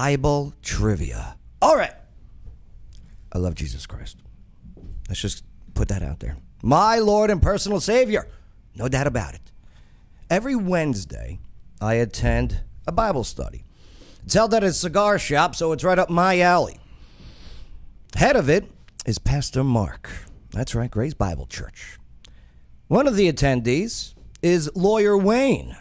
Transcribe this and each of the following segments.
Bible trivia. All right. I love Jesus Christ. Let's just put that out there. My Lord and personal Savior. No doubt about it. Every Wednesday, I attend a Bible study. It's held at a cigar shop, so it's right up my alley. Head of it is Pastor Mark. That's right, Grace Bible Church. One of the attendees is Lawyer Wayne.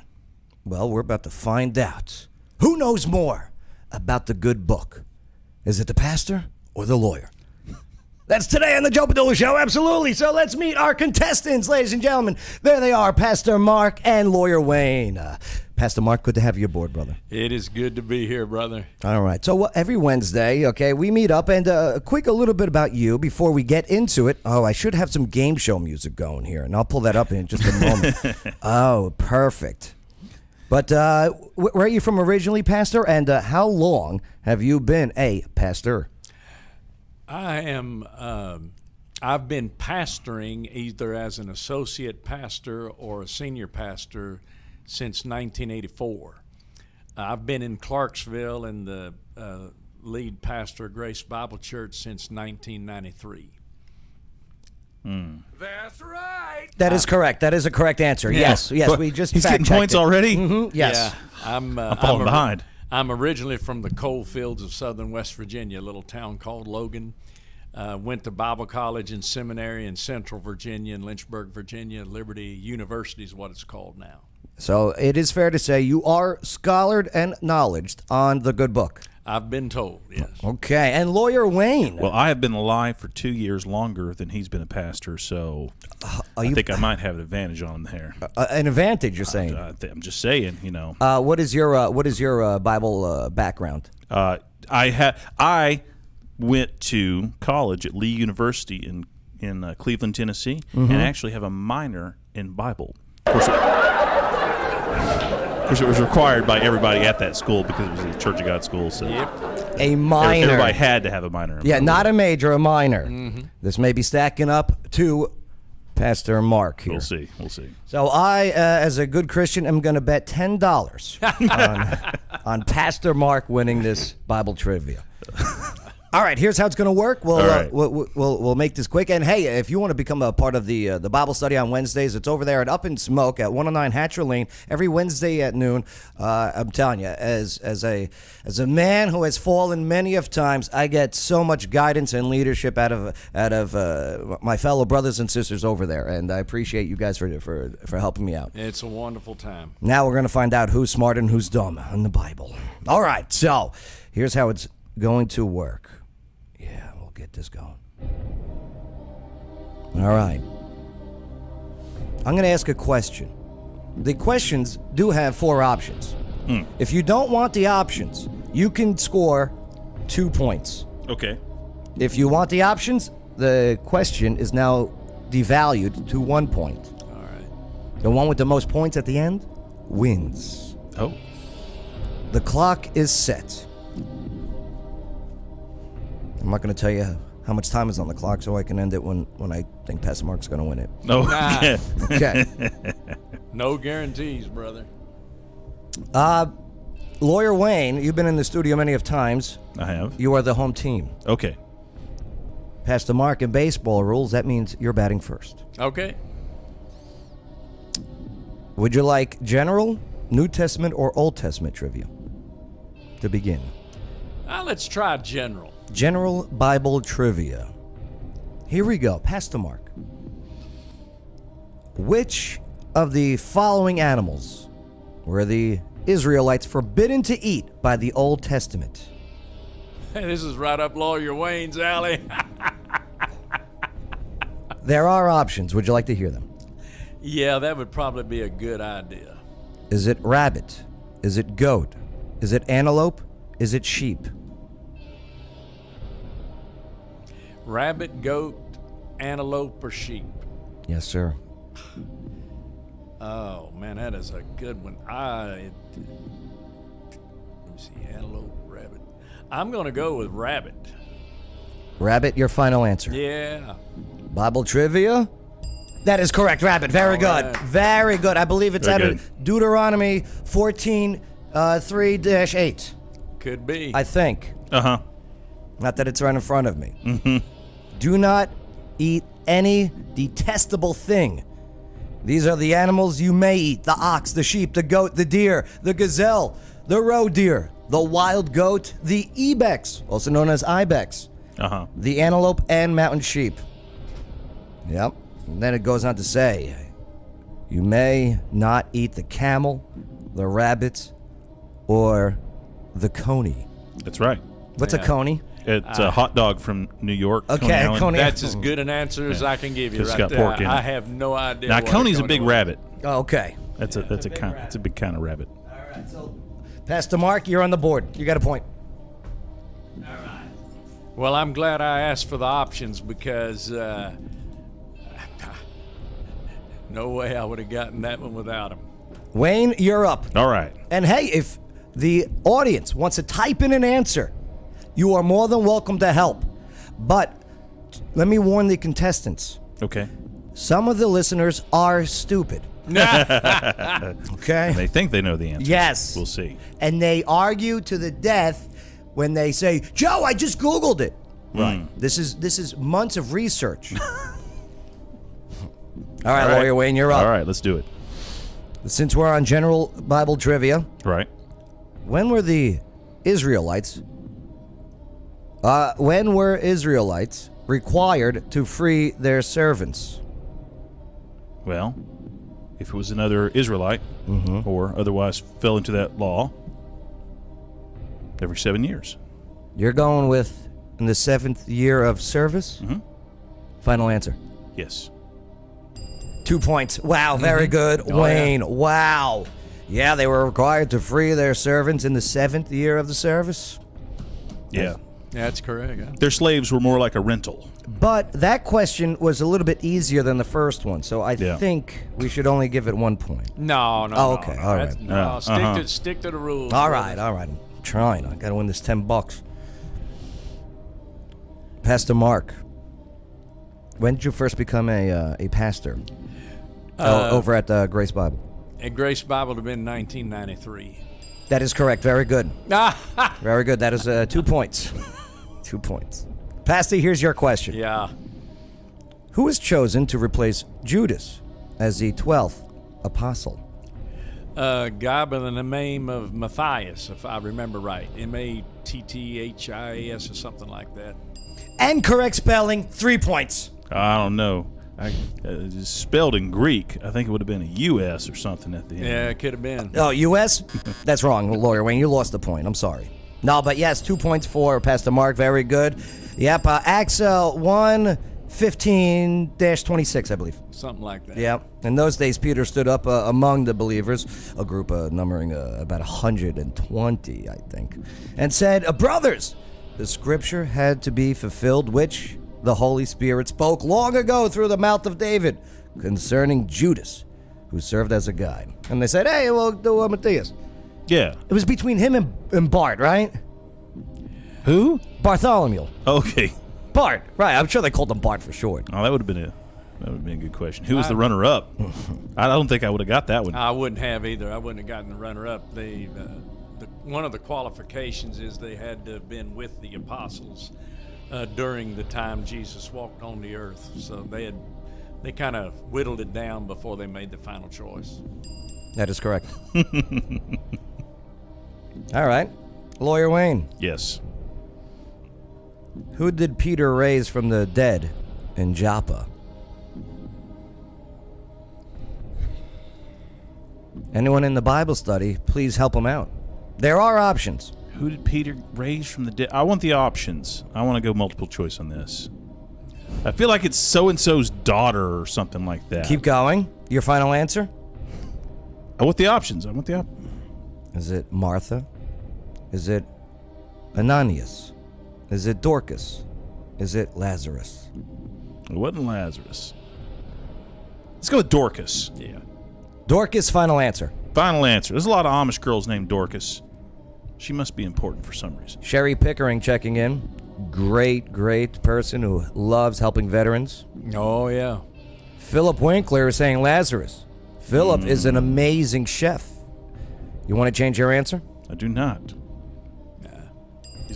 Well, we're about to find out. Who knows more about the good book? Is it the pastor or the lawyer? That's today on the Joe Padula Show, absolutely. So let's meet our contestants, ladies and gentlemen. There they are, Pastor Mark and Lawyer Wayne. Pastor Mark, good to have you aboard, brother. It is good to be here, brother. All right. So every Wednesday, okay, we meet up, and a little bit about you before we get into it. Oh, I should have some game show music going here, and I'll pull that up in just a moment. Oh, perfect. But where are you from originally, Pastor? And how long have you been a pastor? I am. I've been pastoring either as an associate pastor or a senior pastor since 1984. I've been in Clarksville and the lead pastor of Grace Bible Church since 1993. That's right. That is correct. That is a correct answer. Yeah. Yes, yes. We just He's getting points already? Mm-hmm. Yes. Yeah, I'm falling behind. I'm originally from the coal fields of southern West Virginia, a little town called Logan. Went to Bible college and seminary in Central Virginia and Lynchburg, Virginia. Liberty University is what it's called now. So it is fair to say you are scholared and knowledged on the good book. I've been told, yes. Okay. And Lawyer Wayne. Well, I have been alive for 2 years longer than he's been a pastor, so I think I might have an advantage on him there. An advantage, you're saying? I'm just saying, you know. What is your Bible background? I went to college at Lee University in Cleveland, Tennessee, and actually have a minor in Bible. Of course, it was required by everybody at that school because it was a Church of God school. So A minor. everybody had to have a minor. Yeah, not a major, a minor. This may be stacking up to Pastor Mark here. We'll see. So I, as a good Christian, am going to bet $10 on Pastor Mark winning this Bible trivia. All right, here's how it's going to work. We'll make this quick. And hey, if you want to become a part of the Bible study on Wednesdays, it's over there at Up in Smoke at 109 Hatcher Lane every Wednesday at noon. I'm telling you, as a man who has fallen many of times, I get so much guidance and leadership out of my fellow brothers and sisters over there, and I appreciate you guys for helping me out. It's a wonderful time. Now we're going to find out who's smart and who's dumb in the Bible. All right, so here's how it's going to work. Yeah, we'll get this going. All right. I'm going to ask a question. The questions do have 4 options. If you don't want the options, you can score 2 points. Okay. If you want the options, the question is now devalued to 1 point. All right. The one with the most points at the end wins. Oh. The clock is set. I'm not going to tell you how much time is on the clock so I can end it when I think Pastor Mark's going to win it. No. Nah. Okay. No guarantees, brother. Lawyer Wayne, you've been in the studio many of times. I have. You are the home team. Okay. Pastor Mark, in baseball rules, that means you're batting first. Okay. Would you like general, New Testament, or Old Testament trivia to begin? Let's try general. General Bible trivia. Here we go. Pastor Mark. Which of the following animals were the Israelites forbidden to eat by the Old Testament? Hey, this is right up Lawyer Wayne's alley. There are options. Would you like to hear them? Yeah, that would probably be a good idea. Is it rabbit? Is it goat? Is it antelope? Is it sheep? Rabbit, goat, antelope, or sheep? Yes, sir. Oh, man, that is a good one. Let me see, antelope, rabbit. I'm going to go with rabbit. Rabbit, your final answer. Yeah. Bible trivia? That is correct, rabbit. Very good. right. Very good. I believe it's Very out good. of Deuteronomy 14, 3-8. Could be. I think. Uh-huh. Not that it's right in front of me. Do not eat any detestable thing. These are the animals you may eat: the ox, the sheep, the goat, the deer, the gazelle, the roe deer, the wild goat, the ibex, also known as ibex, Uh-huh. the antelope, and mountain sheep. Yep. And then it goes on to say, you may not eat the camel, the rabbit, or the coney. That's right. What's a Yeah. coney? It's a hot dog from New York. Okay, Coney Island. Coney- That's as good an answer as I can give you 'Cause it's right got there. pork in I it. have no idea. Now, what Coney's a coney big was. rabbit. Oh, okay. It's a big kind of rabbit. All right, so Pastor Mark, you're on the board. You got a point. Well, I'm glad I asked for the options because no way I would have gotten that one without them. Wayne, you're up. All right. And hey, if the audience wants to type in an answer, you are more than welcome to help. But let me warn the contestants. Okay. Some of the listeners are stupid. Okay? They think they know the answer. Yes. We'll see. And they argue to the death when they say, "Joe, I just Googled it." Right. This is months of research. All right, Lawyer Wayne, you're up. All right, let's do it. Since we're on general Bible trivia, Right. when were Israelites required to free their servants? Well, if it was another Israelite or otherwise fell into that law, every 7 years. You're going with in the 7th year of service? Mhm. Final answer. Yes. 2 points. Wow, very good. Oh, Wayne, wow. Yeah, they were required to free their servants in the 7th year of the service. Yeah. That's correct. Huh? Their slaves were more like a rental. But that question was a little bit easier than the first one, so I Yeah. think we should only give it 1 point. No, no. Oh, no, okay, no. all That's- right. No, Uh-huh. stick to the rules. All right. I'm trying. I got to win this $10. Pastor Mark, when did you first become a pastor? Over at Grace Bible. At Grace Bible would have been 1993. That is correct. Very good. Very good. That is 2 points. 2 points. Pastor, here's your question. Yeah. Who was chosen to replace Judas as the 12th apostle? A guy by the name of Matthias, if I remember right. Matthias or something like that. And correct spelling, 3 points. I don't know. It's spelled in Greek. I think it would have been a U.S. or something at the end. Yeah, it could have been. Oh, U.S.? That's wrong, Lawyer Wayne. You lost the point. I'm sorry. No, but yes, 2 points for Pastor Mark. Very good. Yep, Acts 1:15-26, I believe. Something like that. Yeah. In those days, Peter stood up among the believers, a group numbering about 120, I think, and said, "Brothers, the scripture had to be fulfilled, which the Holy Spirit spoke long ago through the mouth of David concerning Judas, who served as a guide." And they said, "Hey, we'll do Matthias." Yeah. It was between him and Bart, right? Who? Bartholomew. Okay. Bart, right. I'm sure they called him Bart for short. Oh, that would have been a good question. Who was the runner-up? I don't think I would have got that one. I wouldn't have either. I wouldn't have gotten the runner-up. One of the qualifications is they had to have been with the apostles during the time Jesus walked on the earth. So they kind of whittled it down before they made the final choice. That is correct. All right. Lawyer Wayne, Yes. who did Peter raise from the dead in Joppa? Anyone in the Bible study, please help him out. There are options. Who did Peter raise from the dead? I want the options. I want to go multiple choice on this. I feel like it's so-and-so's daughter or something like that. Keep going. Your final answer? I want the options. Is it Martha? Is it Ananias? Is it Dorcas? Is it Lazarus? It wasn't Lazarus. Let's go with Dorcas. Yeah. Dorcas, final answer. Final answer. There's a lot of Amish girls named Dorcas. She must be important for some reason. Sherry Pickering checking in. Great person who loves helping veterans. Oh, yeah. Philip Winkler is saying Lazarus. Philip is an amazing chef. You want to change your answer? I do not.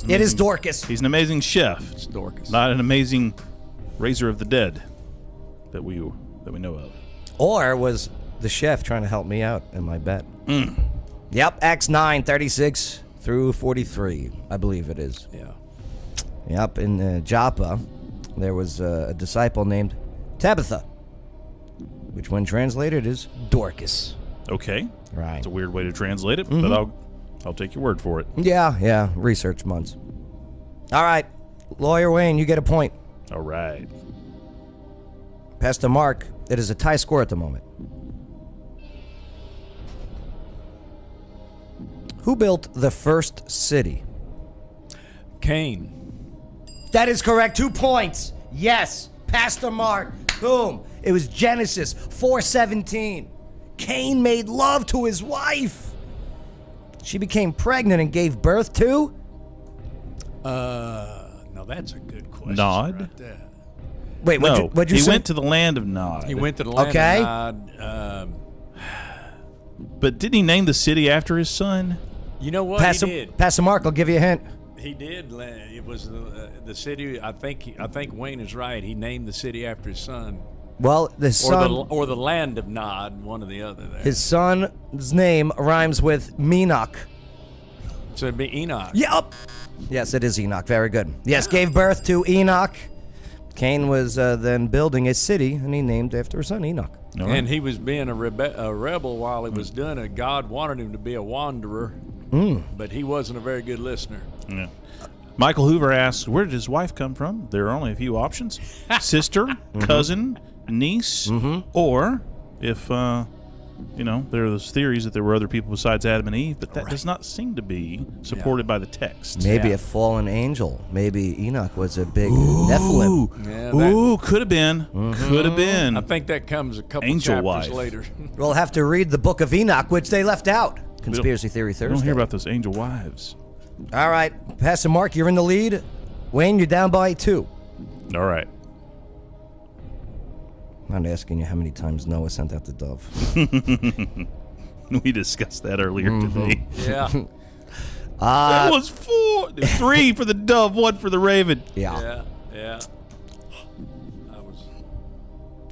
It is Dorcas. He's an amazing chef, It's Dorcas. not an amazing raiser of the dead that we know of. Or was the chef trying to help me out in my bet? Yep, Acts 9:36 through 43, I believe it is. Yeah. Yep, in Joppa, there was a disciple named Tabitha, which when translated is Dorcas. Okay, Right. it's a weird way to translate it, but I'll take your word for it. Yeah, research months. All right, Lawyer Wayne, you get a point. All right. Pastor Mark, it is a tie score at the moment. Who built the first city? Cain. That is correct. 2 points. Yes. Pastor Mark. Boom. It was Genesis 4:17. Cain made love to his wife. She became pregnant and gave birth to? No, that's a good question. Nod? Right there. Wait, No, what'd you he say? went to the land of Nod. He went to the land Okay. of Nod. But didn't he name the city after his son? You know what? Pastor, He did. Pastor Mark, I'll give you a hint. He did. It was the city. I think Wayne is right. He named the city after his son, Well, the son, or the land of Nod, one or the other. There. his son's name rhymes with Menoch. So it'd be Enoch. Yup. Yes, it is Enoch. Very good. Yes, gave birth to Enoch. Cain was then building a city, and he named after his son Enoch. All right. And he was being a rebel while he was doing it. God wanted him to be a wanderer, but he wasn't a very good listener. Yeah. Michael Hoover asks, where did his wife come from? There are only a few options. Sister, cousin, niece, or if, there are those theories that there were other people besides Adam and Eve, but that does not seem to be supported by the text. Maybe Yeah. a fallen angel. Maybe Enoch was a big Nephilim. Yeah, Ooh, could have been. Could have been. I think that comes a couple Angel chapters wife. later. We'll have to read the book of Enoch, which they left out. Conspiracy Theory I Thursday. don't hear about those angel wives. All right, Pastor Mark, you're in the lead. Wayne, you're down by 2. All right. I'm not asking you how many times Noah sent out the dove. We discussed that earlier today. Yeah. That was 4. 3 for the dove, 1 for the raven. Yeah. Yeah. I was.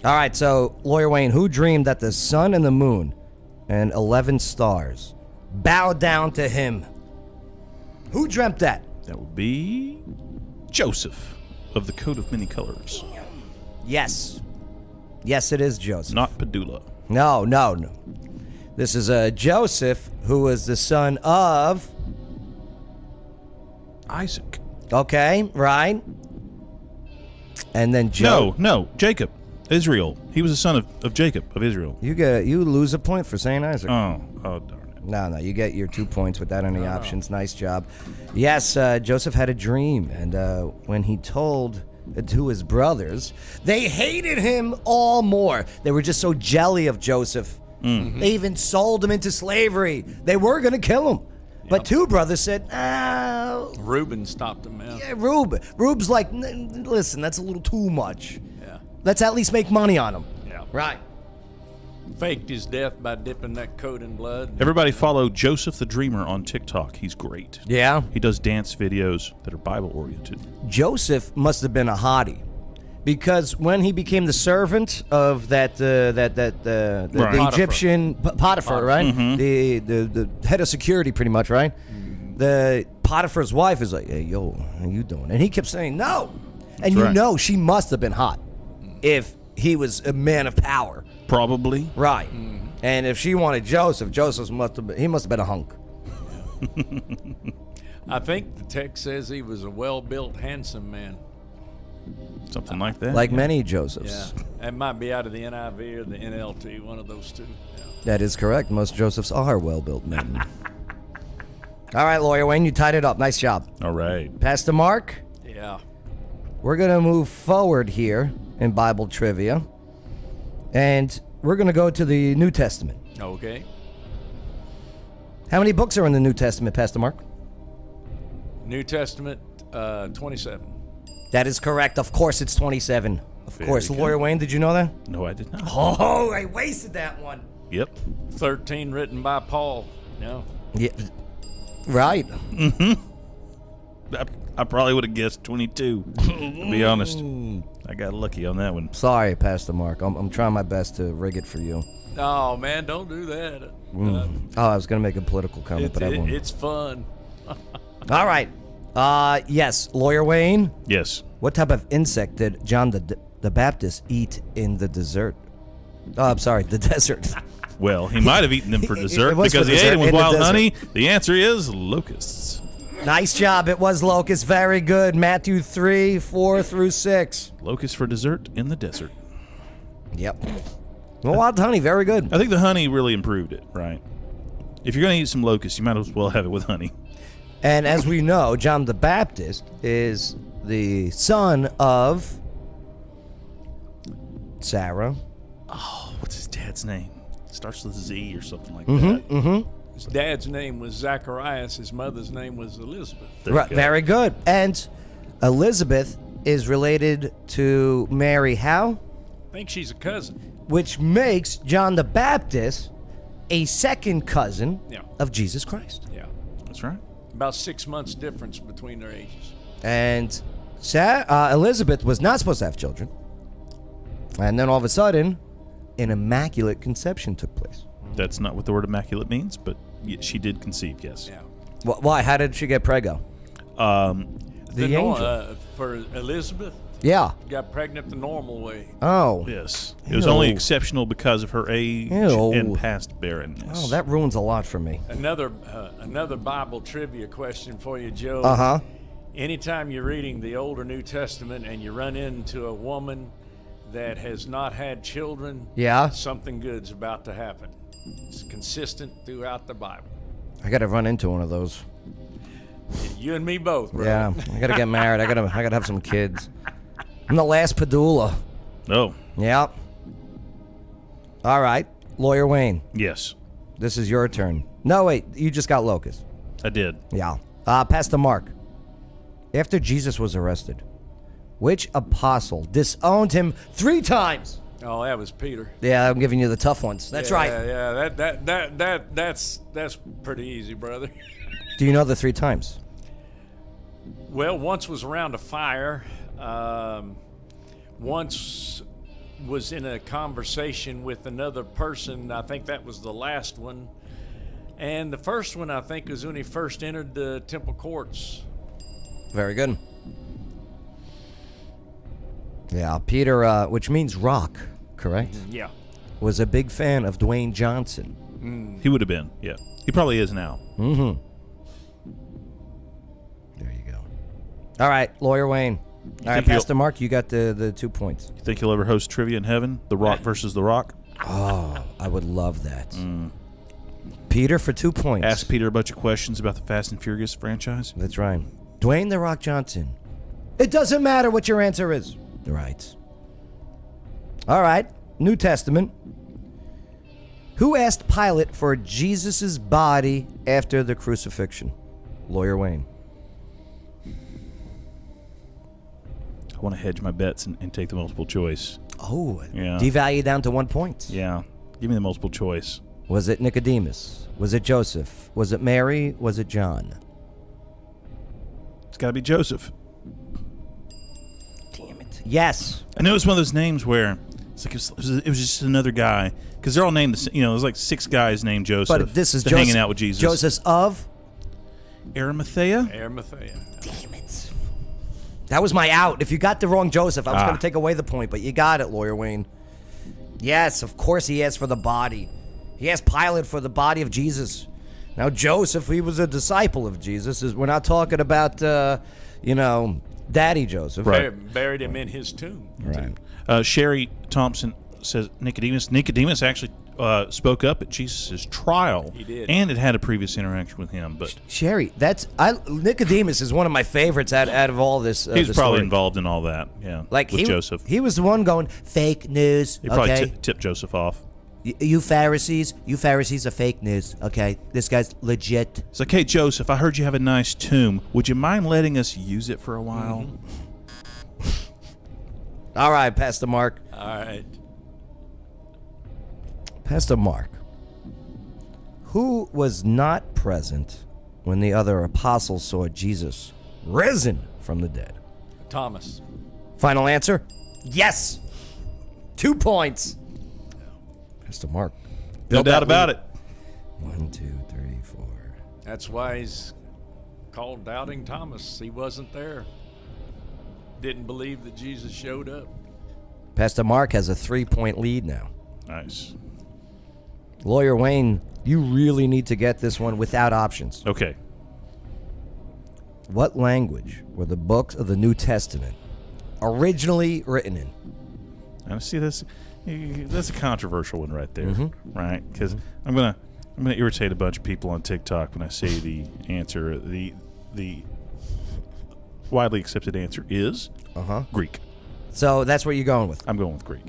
All right, so, Lawyer Wayne, who dreamed that the sun and the moon and 11 stars bowed down to him? Who dreamt that? That would be Joseph of the coat of many colors, Yes. Yes, it is Joseph. not Padula. No. This is Joseph, who was the son of... Isaac. Okay, right. And then No, Jacob. Israel. He was the son of Jacob, of Israel. You lose a point for saying Isaac. Oh, darn it. No, you get your 2 points without any options. Nice job. Yes, Joseph had a dream, and when he told it to his brothers, they hated him all more. They were just so jelly of Joseph. They even sold him into slavery. They were going to kill him. But 2 brothers said, Reuben stopped him out. yeah, Rube's like, listen, that's a little too much. Yeah. Let's at least make money on him. Yeah. Right. Faked his death by dipping that coat in blood. Everybody follow Joseph the Dreamer on TikTok. He's great. Yeah. He does dance videos that are Bible-oriented. Joseph must have been a hottie, because when he became the servant of the Right. Egyptian Potiphar, right? The head of security, pretty much, right? The Potiphar's wife is like, "Hey, yo, how you doing?" And he kept saying no, and you right. know she must have been hot if he was a man of power, Probably. right? And if she wanted Joseph must have been a hunk. I think the text says he was a well-built, handsome man. Something like that. Like many Josephs. Yeah. That might be out of the NIV or the NLT, one of those two. Yeah. That is correct. Most Josephs are well-built men. All right, Lawyer Wayne, you tied it up. Nice job. All right. Pastor Mark, Yeah. we're going to move forward here in Bible trivia, and we're going to go to the New Testament. Okay. How many books are in the New Testament, Pastor Mark? New Testament, 27. That is correct. Of course, it's 27. Of Very course. good. Lawyer Wayne, did you know that? No, I did not. Oh, I wasted that one. Yep. 13 written by Paul. No. Yeah, right. I probably would have guessed 22. To be honest, I got lucky on that one. Sorry, Pastor Mark. I'm trying my best to rig it for you. Oh man, don't do that. Oh, I was going to make a political comment, but I won't. It's fun. All right. Yes, Lawyer Wayne. Yes. What type of insect did John the Baptist eat in the dessert? Oh, I'm sorry, the desert. Well, he might have eaten them for dessert was because for he dessert ate them with in the wild desert. honey. The answer is locusts. Nice job. It was locust. Very good. Matthew 3, 4 through 6. Locusts for dessert in the desert. Yep. Well, wild honey, very good. I think the honey really improved it, right? If you're going to eat some locusts, you might as well have it with honey. And as we know, John the Baptist is the son of Sarah. Oh, what's his dad's name? Starts with Z or something like that. His dad's name was Zacharias. His mother's name was Elizabeth. There you Right, go. very good. And Elizabeth is related to Mary how? I think she's a cousin. Which makes John the Baptist a second cousin Yeah. of Jesus Christ. Yeah. That's right. About 6 months difference between their ages. And Elizabeth was not supposed to have children. And then all of a sudden, an immaculate conception took place. That's not what the word immaculate means, but she did conceive, yes. Yeah. Why? How did she get prego? The angel. For Elizabeth, Yeah. got pregnant the normal way. Oh. Yes. It was only Ew. exceptional because of her age Ew. and past barrenness. Oh, that ruins a lot for me. Another Bible trivia question for you, Joe. Uh-huh. Anytime you're reading the Old or New Testament and you run into a woman that has not had children, Yeah. something good's about to happen. It's consistent throughout the Bible. I got to run into one of those. You and me both, bro. Yeah. I got to get married. I got to have some kids. I'm the last Padula. Oh, Yeah. All right. Lawyer Wayne, yes, this is your turn. No, wait. You just got locust. I did. Yeah. Pastor Mark. After Jesus was arrested, which apostle disowned him 3 times? Oh, that was Peter. Yeah, I'm giving you the tough ones. That's right. Yeah, that's pretty easy, brother. Do you know the 3 times? Well, once was around a fire. Once was in a conversation with another person. I think that was the last one. And the first one, I think, was when he first entered the temple courts. Very good. Yeah, Peter, which means rock, correct? Yeah. Was a big fan of Dwayne Johnson. He would have been, yeah. He probably is now. There you go. All right, Lawyer Wayne. All right, think he'll- Pastor Mark, you got the 2 points. You think he'll ever host trivia in heaven? The Rock versus The Rock? Oh, I would love that. Peter for 2 points. Ask Peter a bunch of questions about the Fast and Furious franchise. That's right. Dwayne The Rock Johnson. It doesn't matter what your answer is. Right. All right. New Testament. Who asked Pilate for Jesus' body after the crucifixion? Lawyer Wayne. I want to hedge my bets and take the multiple choice. Oh, Yeah. devalue down to 1 point. Yeah. Give me the multiple choice. Was it Nicodemus? Was it Joseph? Was it Mary? Was it John? It's got to be Joseph. Damn it. Yes. I know it's one of those names where it's like it was just another guy because they're all named. There's like 6 guys named Joseph. But this is that are Joseph, hanging out with Jesus. Joseph of? Arimathea. Arimathea. Damn it. That was my out. If you got the wrong Joseph, I was going to take away the point, but you got it, Lawyer Wayne. Yes, of course he asked for the body. He asked Pilate for the body of Jesus. Now, Joseph, he was a disciple of Jesus. We're not talking about, Daddy Joseph. Right. Buried him in his tomb. Right. Sherry Thompson says Nicodemus. Nicodemus actually spoke up at Jesus' trial. He did. And it had a previous interaction with him, but Sherry, Nicodemus is one of my favorites out of all this. he was the probably story. involved in all that. Yeah, Like with Joseph. He was the one going, fake news, He probably okay? tipped Joseph off. You Pharisees are fake news, okay? This guy's legit. It's like, hey, Joseph, I heard you have a nice tomb. Would you mind letting us use it for a while? All right, Pastor Mark. All right. Pastor Mark, who was not present when the other apostles saw Jesus risen from the dead? Thomas. Final answer? Yes. 2 points. Pastor Mark. No doubt about it. 1, 2, 3, 4. That's why he's called Doubting Thomas. He wasn't there. Didn't believe that Jesus showed up. Pastor Mark has a 3-point lead now. Nice. Lawyer Wayne, you really need to get this one without options. Okay. What language were the books of the New Testament originally written in? Now, see this. That's a controversial one right there, right? Because I'm gonna irritate a bunch of people on TikTok when I say the answer. The widely accepted answer is Greek. So that's what you're going with. I'm going with Greek.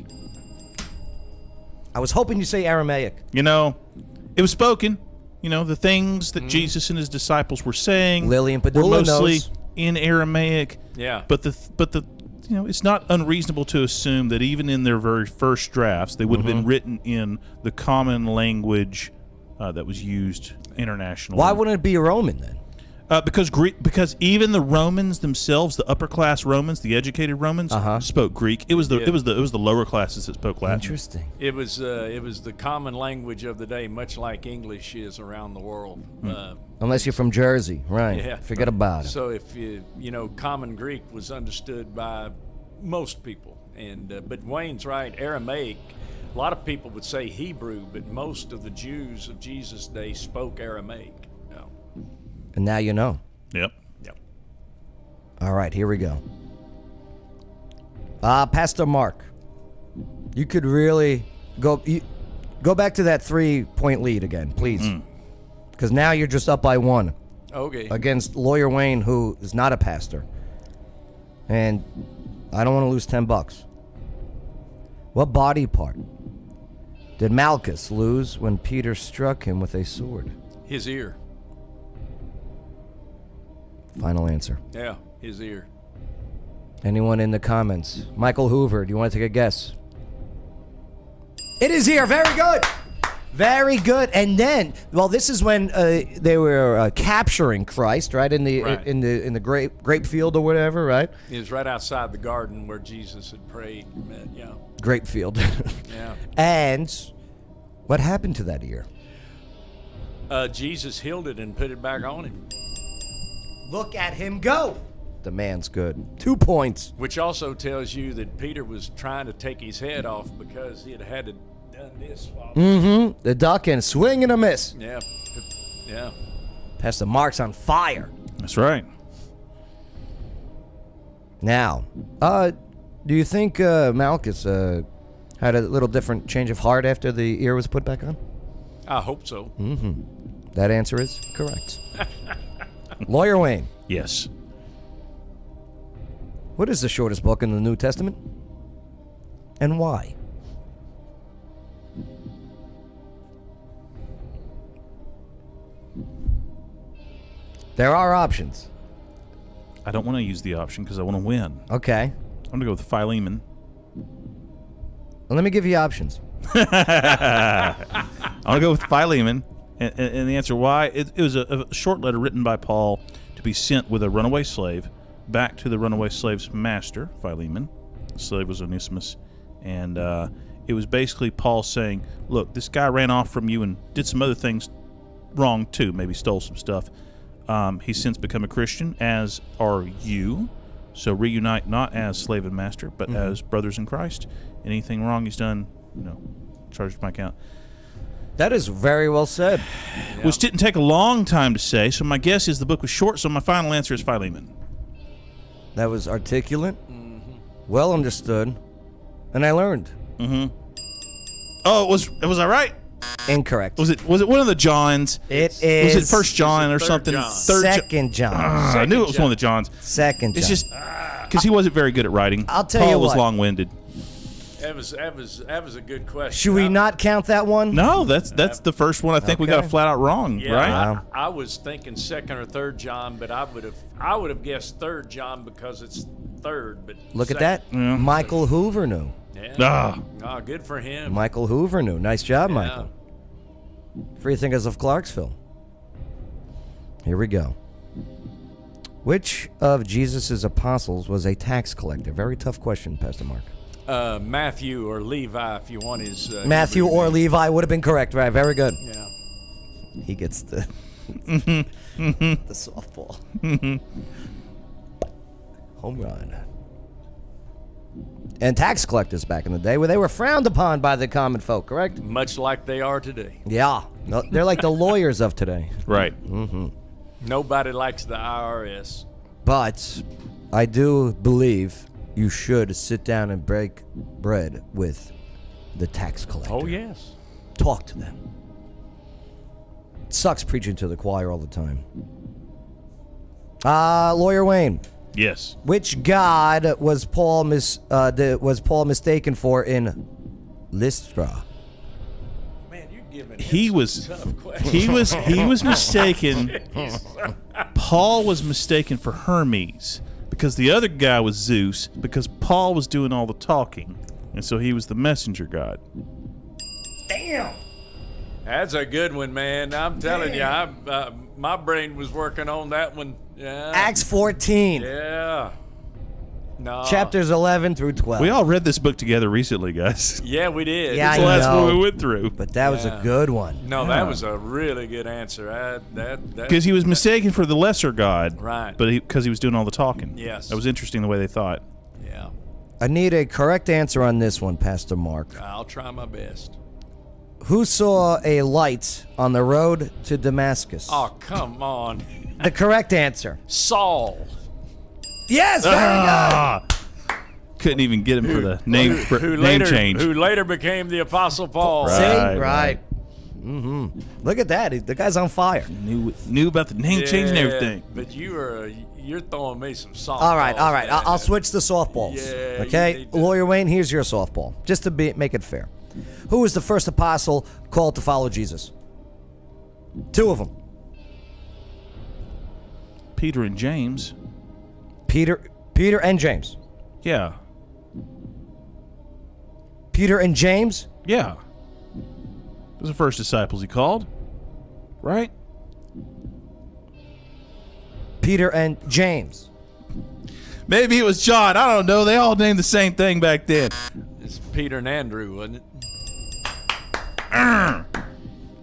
I was hoping you say Aramaic. You know, it was spoken. You know, the things that Jesus and his disciples were saying Lillian were Padula mostly knows. in Aramaic. Yeah. But the you know, it's not unreasonable to assume that even in their very first drafts, they would have been written in the common language that was used internationally. Why wouldn't it be Roman then? Because even the Romans themselves, the upper class Romans, the educated Romans, spoke Greek. It was the lower classes that spoke Latin. Interesting. It was the common language of the day, much like English is around the world. Unless you're from Jersey, right? Yeah. Forget about it. So if you know, common Greek was understood by most people, and but Wayne's right. Aramaic. A lot of people would say Hebrew, but most of the Jews of Jesus' day spoke Aramaic. Yeah. And now you know. Yep. Yep. All right, here we go. Pastor Mark, you could really go back to that 3-point lead again, please. Because now you're just up by 1 Okay. against Lawyer Wayne, who is not a pastor. And I don't want to lose $10. What body part did Malchus lose when Peter struck him with a sword? His ear. Final answer. Yeah, his ear. Anyone in the comments? Michael Hoover, do you want to take a guess? It is here. Very good. Very good. And then, well, this is when they were capturing Christ, right? In the Right. in the grape field or whatever, right? It was right outside the garden where Jesus had prayed. Yeah. Grape field. Yeah. And what happened to that ear? Jesus healed it and put it back on him. Look at him go. The man's good. 2 points. Which also tells you that Peter was trying to take his head off because he had to done this while. The duck and swing and a miss. Yeah. Yeah. Pastor Mark's on fire. That's right. Now, do you think Malchus had a little different change of heart after the ear was put back on? I hope so. That answer is correct. Lawyer Wayne, Yes. what is the shortest book in the New Testament? And why? There are options. I don't want to use the option because I want to win. Okay. I'm going to go with Philemon. Well, let me give you options. I'm going to go with Philemon. And the answer why, it was a short letter written by Paul to be sent with a runaway slave back to the runaway slave's master, Philemon. The slave was Onesimus. And it was basically Paul saying, look, this guy ran off from you and did some other things wrong too, maybe stole some stuff. He's since become a Christian, as are you. So reunite not as slave and master, but as brothers in Christ. Anything wrong he's done, charged my account. That is very well said. Which didn't take a long time to say, so my guess is the book was short, so my final answer is Philemon. That was articulate, well understood, and I learned. Oh, was I right? Incorrect. Was it one of the Johns? It is. Was it First John or Third something? John. Second John. I knew it was John. one of the Johns. Second John. It's just because he wasn't very good at writing. I'll tell Paul you was what. long-winded. That was a good question. Should we not count that one? No, that's the first one. I think we got Okay. it flat out wrong, Yeah, right? I was thinking second or third John, but I would have guessed third John because it's third. But Look at second- that. Yeah. Michael Hoover knew. Yeah. Good for him. Michael Hoover knew. Nice job, Yeah. Michael. Free thinkers of Clarksville. Here we go. Which of Jesus' apostles was a tax collector? Very tough question, Pastor Mark. Matthew or Levi, if you want his. Matthew Hebrew or name. Levi would have been correct, right? Very good. Yeah. He gets the the softball. Home run. And tax collectors back in the day, where they were frowned upon by the common folk, correct? Much like they are today. Yeah. No, they're like the lawyers of today. Right. Nobody likes the IRS. But I do believe you should sit down and break bread with the tax collector. Oh, yes. Talk to them. It sucks preaching to the choir all the time. Lawyer Wayne, Yes. which god was Paul mistaken for in Lystra? Man, you're giving He him was some tough questions. he was mistaken. Paul was mistaken for Hermes because the other guy was Zeus because Paul was doing all the talking, and so he was the messenger god. Damn. That's a good one, man. I'm telling you, my brain was working on that one. Yeah. Acts 14, Yeah. No. chapters 11 through 12. We all read this book together recently, guys. Yeah, we did. Yeah, That's the I last know. one we went through. But that was a Yeah. good one. No, that was a really good answer. Because he was mistaken for the lesser god, Right. But because he was doing all the talking. Yes. That was interesting the way they thought. Yeah. I need a correct answer on this one, Pastor Mark. I'll try my best. Who saw a light on the road to Damascus? Oh, come on. The correct answer. Saul. Yes, very Ah! Couldn't even get him for the name name change. Who later became the Apostle Paul. good. Right. See? right. Right. Look at that. The guy's on fire. Knew about the name change and everything. But you're throwing me some softballs. All right. man. I'll switch the softballs. Yeah, you Okay? need to. Lawyer Wayne, here's your softball. Just to make it fair. Who was the first apostle called to follow Jesus? Two of them. Peter and James. Peter and James. Yeah. Peter and James? Yeah. Those are the first disciples he called. Right? Peter and James. Maybe it was John. I don't know. They all named the same thing back then. It's Peter and Andrew, wasn't it?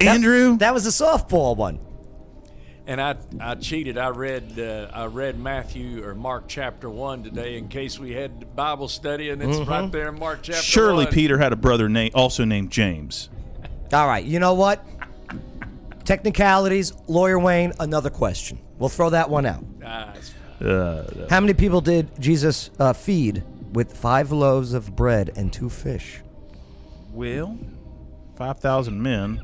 Andrew? That was the softball one. And I cheated. I read Matthew or Mark chapter 1 today in case we had Bible study, and it's right there in Mark chapter 1. Surely Peter had a brother also named James. All right. You know what? Technicalities. Lawyer Wayne, another question. We'll throw that one out. Ah, it's fine. How many people did Jesus feed with 5 loaves of bread and 2 fish? Well, 5,000 men.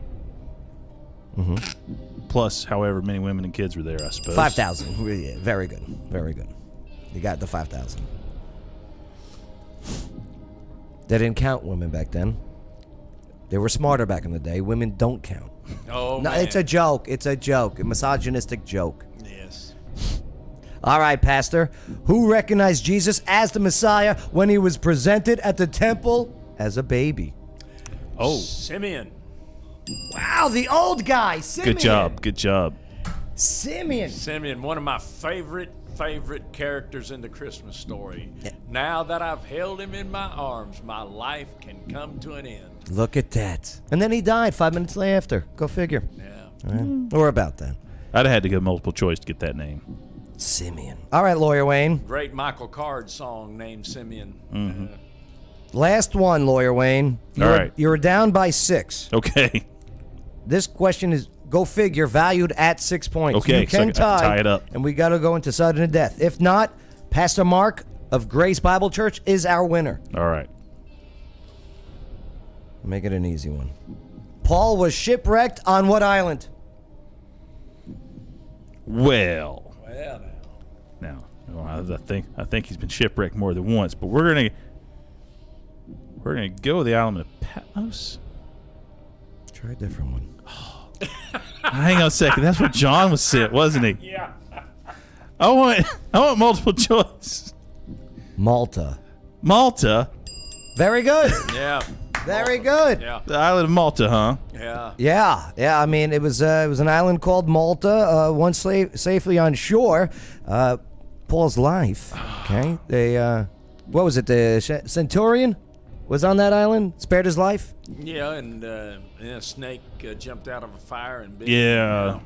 Plus however many women and kids were there, I suppose. 5,000. Yeah, very good. Very good. You got the 5,000. They didn't count women back then. They were smarter back in the day. Women don't count. Oh, No, man. it's a joke. It's a joke. A misogynistic joke. Yes. All right, Pastor. Who recognized Jesus as the Messiah when he was presented at the temple as a baby? Oh, Simeon. Wow, the old guy, Simeon. good job. Good job. Simeon. Simeon, one of my favorite characters in the Christmas story. Now that I've held him in my arms, my life can come to an end. Look at that. And then he died 5 minutes after. Go figure. Yeah. Or about that. I'd have had to go multiple choice to get that name. Simeon. All right, Lawyer Wayne. Great Michael Card song named Simeon. Last one, Lawyer Wayne. All right. You're down by 6. Okay. This question is, go figure, valued at 6 points. Okay, You so I can can tie it up. And we got to go into sudden death. If not, Pastor Mark of Grace Bible Church is our winner. All right. Make it an easy one. Paul was shipwrecked on what island? Well, Well, now I think he's been shipwrecked more than once, but we're gonna go with the island of Patmos. Try a different one. Hang on a second. That's what John was saying, wasn't he? yeah. I want multiple choice. Malta. Malta. Very good. Yeah. Very good. Yeah. The island of Malta, huh? Yeah. Yeah. I mean, it was an island called Malta. Once safely on shore, Paul's life. Okay, what was it? The centurion was on that island, spared his life. Yeah, and a snake jumped out of a fire and bit Yeah.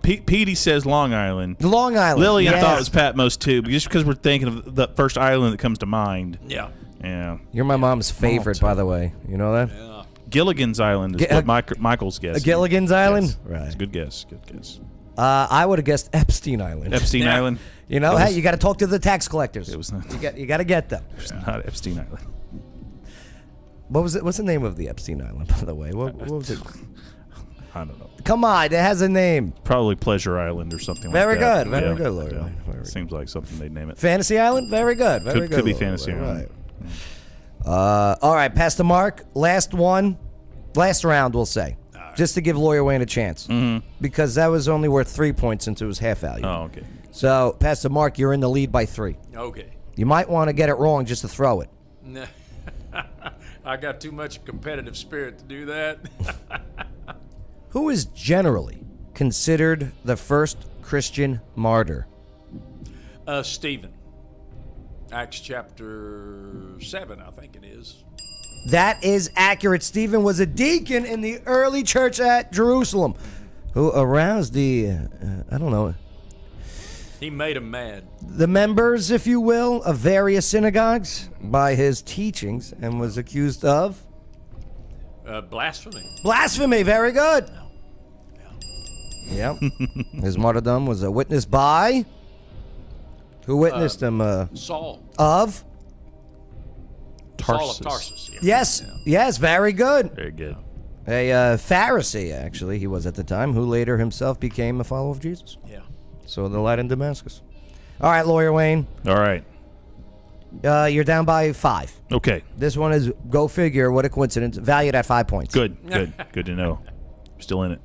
Petey says Long Island. Long Island. Lillian yes. thought it was Patmos too, but just because we're thinking of the first island that comes to mind. Yeah. Yeah. You're my mom's favorite, Malta. by the way. You know that? Yeah. Gilligan's Island is what Michael's guess. Gilligan's Island? Yes. Right. It's a good guess. Good guess. I would have guessed Epstein Island. Epstein Yeah. Island. You know, It hey, was- you got to talk to the tax collectors. It was not. You got to get them. It's not Epstein Island. What was it? What's the name of the Epstein Island, by the way? What was it? I don't know. Come on, it has a name. Probably Pleasure Island or something Very like that. good, very good, Lord. Yeah. Very good. Seems like something they'd name it. Fantasy Island? Very good. Very good. Could be Lord. Fantasy Island. Right. All right, Pastor Mark. Last round, we'll say. Just to give Lawyer Wayne a chance. Mm-hmm. Because that was only worth 3 points since it was half value. Oh, okay. So, Pastor Mark, you're in the lead by 3. Okay. You might want to get it wrong just to throw it. I got too much competitive spirit to do that. Who is generally considered the first Christian martyr? Stephen. Acts chapter 7, I think it is. That is accurate. Stephen was a deacon in the early church at Jerusalem who aroused the, He made him mad. the members, if you will, of various synagogues by his teachings and was accused of Blasphemy. blasphemy. Very good. Yeah. His martyrdom was witnessed by. Who witnessed him? Saul. Of? Saul Tarsus. of Tarsus. Yeah. Yes. Yes. Very good. Very good. A Pharisee, actually, he was at the time, who later himself became a follower of Jesus. Yeah. So the light in Damascus. All right, Lawyer Wayne. All right. You're down by 5. Okay. This one is, go figure, what a coincidence, valued at 5 points. Good. Good. Good to know. Still in it.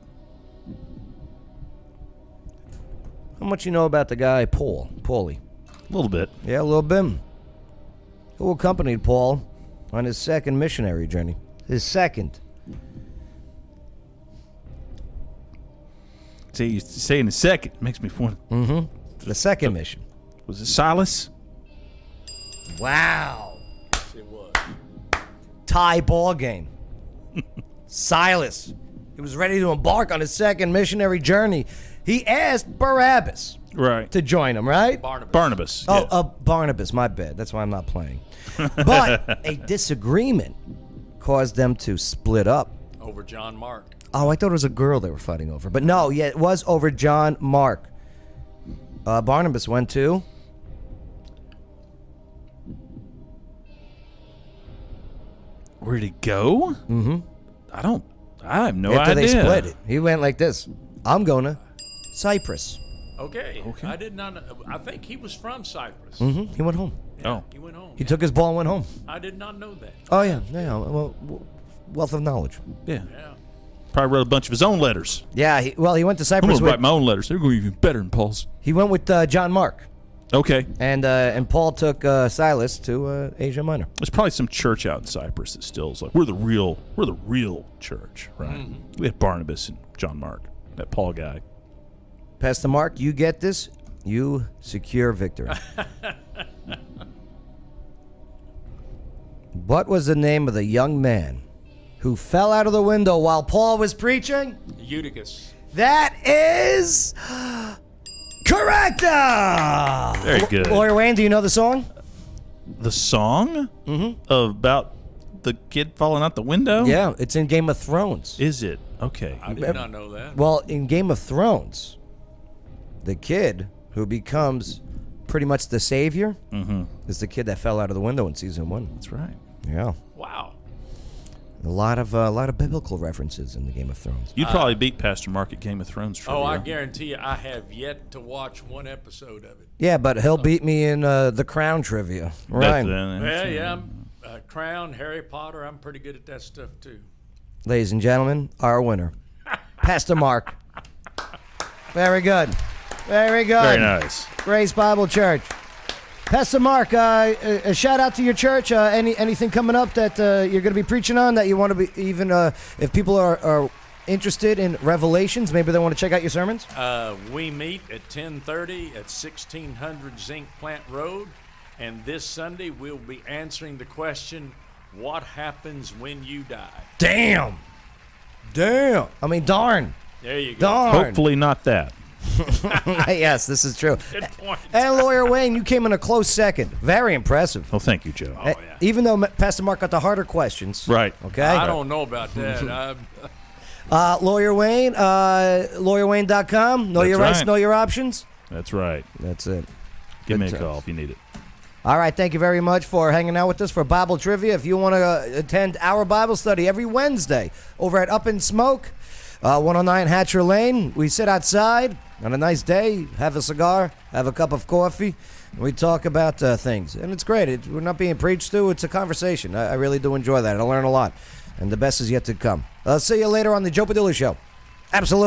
How much you know about the guy Paulie? A little bit. Yeah, a little bit. Who accompanied Paul on his second missionary journey? His second. See, you say in a second. Makes me want. The second mission. Was it Silas? Wow. It was. Tie ball game. Silas. He was ready to embark on his second missionary journey. He asked Barabbas Right. to join him, right? Barnabas. Oh, yeah. Barnabas, my bad. That's why I'm not playing. But a disagreement caused them to split up. Over John Mark. Oh, I thought it was a girl they were fighting over. But no, yeah, it was over John Mark. Barnabas went to... Where'd he go? Mm-hmm. I have no after idea. they split it. He went like this. I'm going to Cyprus. Okay. I did not know. I think he was from Cyprus. He went home. Oh. He went home. He took his ball and went home. I did not know that. Oh, yeah. Well, wealth of knowledge. Yeah. Yeah. Probably wrote a bunch of his own letters. Yeah, he went to I'm Cyprus going to with... write my own letters. They're going to be even better than Paul's. He went with John Mark. Okay. And Paul took Silas to Asia Minor. There's probably some church out in Cyprus that still is like, we're the real church, right? We had Barnabas and John Mark, that Paul guy. Pastor Mark, you get this, you secure victory. What was the name of the young man who fell out of the window while Paul was preaching? Eutychus. That is correct. Very good. Lawyer Wayne, do you know the song? The song about the kid falling out the window? Yeah, it's in Game of Thrones. Is it? Okay. I did not know that. Well, in Game of Thrones, the kid who becomes pretty much the savior is the kid that fell out of the window in season 1. That's right. Yeah, Wow. a lot of biblical references in the Game of Thrones. You'd probably beat Pastor Mark at Game of Thrones trivia. Oh, I guarantee you, I have yet to watch one episode of it. Yeah, but he'll beat me in the Crown trivia. Right, Yeah, I'm Crown, Harry Potter. I'm pretty good at that stuff too. ladies and gentlemen, our winner, Pastor Mark. Very good, very good. Very nice. Grace Bible Church. Pastor Mark, a shout out to your church. Anything coming up that you're going to be preaching on that you want to be, even if people are interested in Revelations, maybe they want to check out your sermons? We meet at 10:30 at 1600 Zinc Plant Road, and this Sunday we'll be answering the question, what happens when you die? Damn. I mean, darn. There you go. Darn. Hopefully not that. Yes, this is true. Good point. And Lawyer Wayne, you came in a close second. Very impressive. Well, thank you, Joe. Oh, yeah. Even though Pastor Mark got the harder questions. Right. Okay. I don't know about that. Lawyer Wayne, lawyerwayne.com. Know That's your rights, right. know your options. That's right. That's it. Give me a Good call times. if you need it. All right, thank you very much for hanging out with us for Bible Trivia. If you want to attend our Bible study every Wednesday over at Up in Smoke, 109 Hatcher Lane, we sit outside on a nice day, have a cigar, have a cup of coffee, and we talk about things. And it's great. We're not being preached to. It's a conversation. I really do enjoy that. I learn a lot. And the best is yet to come. I'll see you later on the Joe Padula Show. Absolutely.